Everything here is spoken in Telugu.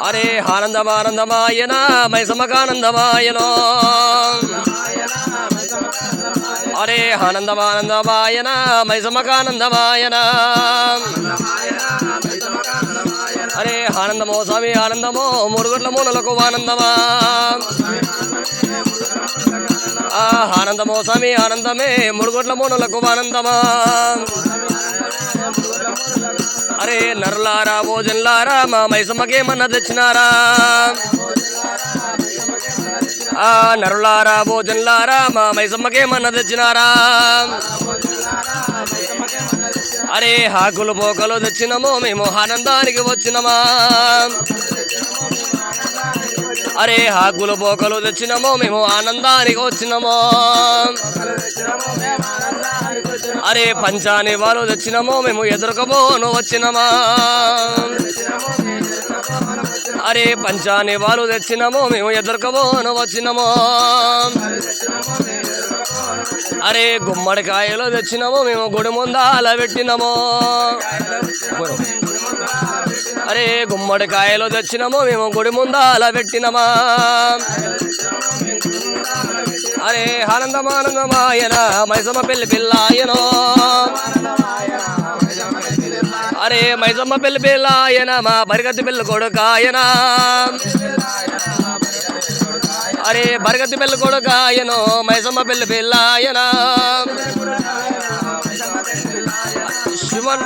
అరే ఆనందమానందమాయన మైసమ్మకానందమాయనో అరే ఆనందమానందమాయన మైసమ్మకానందమాయన అరే ఆనందమో స్వామి ఆనందమో మురుగుట్ల మూలలకు ఆనందమా ఆనందమో స్వామి ఆనందమే మురుగుట్ల మూలలకు ఆనందమా అరే నరులారా భోజన్లారా మా మైసమ్మకేమన్నా తెచ్చినారా నరులారా భోజన్లారా మా మైసమ్మకేమన్నా తెచ్చినారా అరే ఆకులు పోకలు తెచ్చినమో మేము ఆనందానికి వచ్చినమా అరే ఆకులు పోకలు తెచ్చినమో మేము ఆనందానికి వచ్చినమో అరే పంచాని వాళ్ళు తెచ్చినమో మేము ఎదురుకపోను వచ్చినమా అరే పంచాని వాళ్ళు తెచ్చినమో మేము ఎదురుకపోను వచ్చినమో అరే గుమ్మడికాయలు తెచ్చినమో మేము గుడి ముందాల పెట్టినమో అరే గుమ్మడికాయలు తెచ్చినమో మేము గుడి ముందాల పెట్టినమా అరే ఆనందమానందమాయన మైసమ్మ పెళ్లి పిల్లాయనో అరే మైసమ్మ పెళ్లి పిల్లాయన మా బరిగతి పెళ్లి కొడుకాయనా అరే బరగతి పెళ్లి కొడుకాయనో మైసమ్మ పెళ్లి పిల్లాయనా శివన్